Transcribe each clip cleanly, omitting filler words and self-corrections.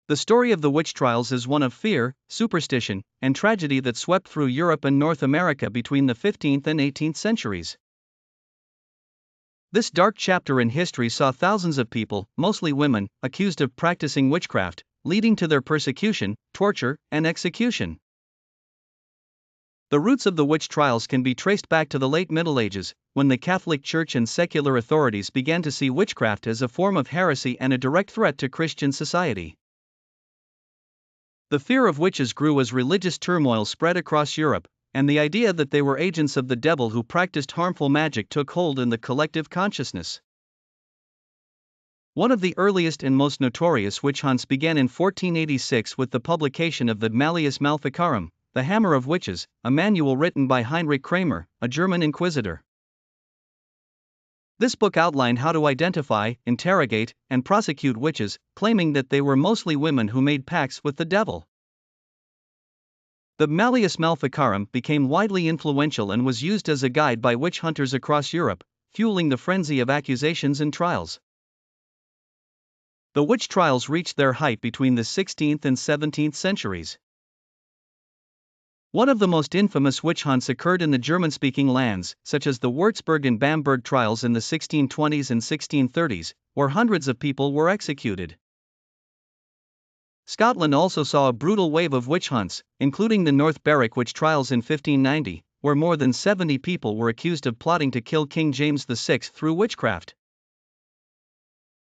The story of the witch trials is one of fear, superstition, and tragedy that swept through Europe and North America between the 15th and 18th centuries. This dark chapter in history saw thousands of people, mostly women, accused of practicing witchcraft, leading to their persecution, torture, and execution. The roots of the witch trials can be traced back to the late Middle Ages, when the Catholic Church and secular authorities began to see witchcraft as a form of heresy and a direct threat to Christian society. The fear of witches grew as religious turmoil spread across Europe, and the idea that they were agents of the devil who practiced harmful magic took hold in the collective consciousness. One of the earliest and most notorious witch hunts began in 1486 with the publication of the Malleus Maleficarum, the Hammer of Witches, a manual written by Heinrich Kramer, a German inquisitor. This book outlined how to identify, interrogate, and prosecute witches, claiming that they were mostly women who made pacts with the devil. The Malleus Maleficarum became widely influential and was used as a guide by witch hunters across Europe, fueling the frenzy of accusations and trials. The witch trials reached their height between the 16th and 17th centuries. One of the most infamous witch hunts occurred in the German-speaking lands, such as the Würzburg and Bamberg trials in the 1620s and 1630s, where hundreds of people were executed. Scotland also saw a brutal wave of witch hunts, including the North Berwick witch trials in 1590, where more than 70 people were accused of plotting to kill King James VI through witchcraft.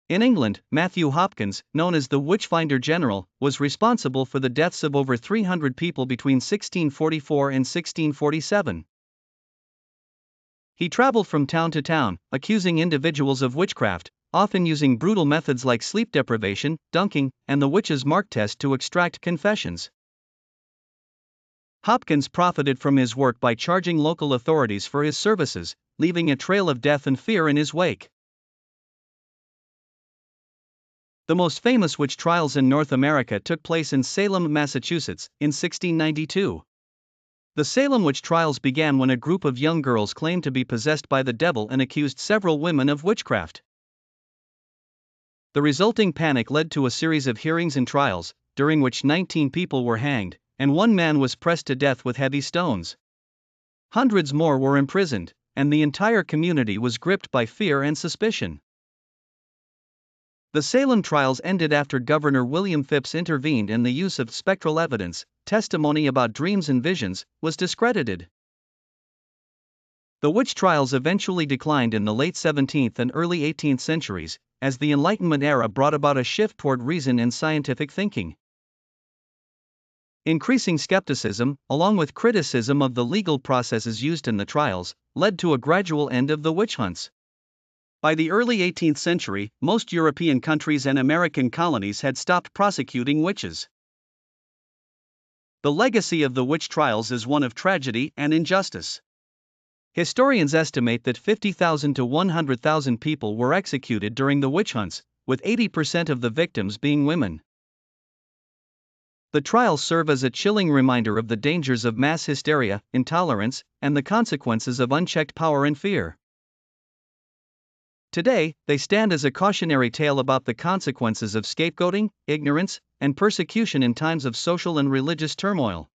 In England, Matthew Hopkins, known as the Witchfinder General, was responsible for the deaths of over 300 people between 1644 and 1647. He traveled from town to town, accusing individuals of witchcraft, often using brutal methods like sleep deprivation, dunking, and the witch's mark test to extract confessions. Hopkins profited from his work by charging local authorities for his services, leaving a trail of death and fear in his wake. The most famous witch trials in North America took place in Salem, Massachusetts, in 1692. The Salem witch trials began when a group of young girls claimed to be possessed by the devil and accused several women of witchcraft. The resulting panic led to a series of hearings and trials, during which 19 people were hanged, and one man was pressed to death with heavy stones. Hundreds more were imprisoned, and the entire community was gripped by fear and suspicion. The Salem trials ended after Governor William Phips intervened and the use of spectral evidence, testimony about dreams and visions, was discredited. The witch trials eventually declined in the late 17th and early 18th centuries, as the Enlightenment era brought about a shift toward reason and scientific thinking. Increasing skepticism, along with criticism of the legal processes used in the trials, led to a gradual end of the witch hunts. By the early 18th century, most European countries and American colonies had stopped prosecuting witches. The legacy of the witch trials is one of tragedy and injustice. Historians estimate that 50,000 to 100,000 people were executed during the witch hunts, with 80% of the victims being women. The trials serve as a chilling reminder of the dangers of mass hysteria, intolerance, and the consequences of unchecked power and fear. Today, they stand as a cautionary tale about the consequences of scapegoating, ignorance, and persecution in times of social and religious turmoil.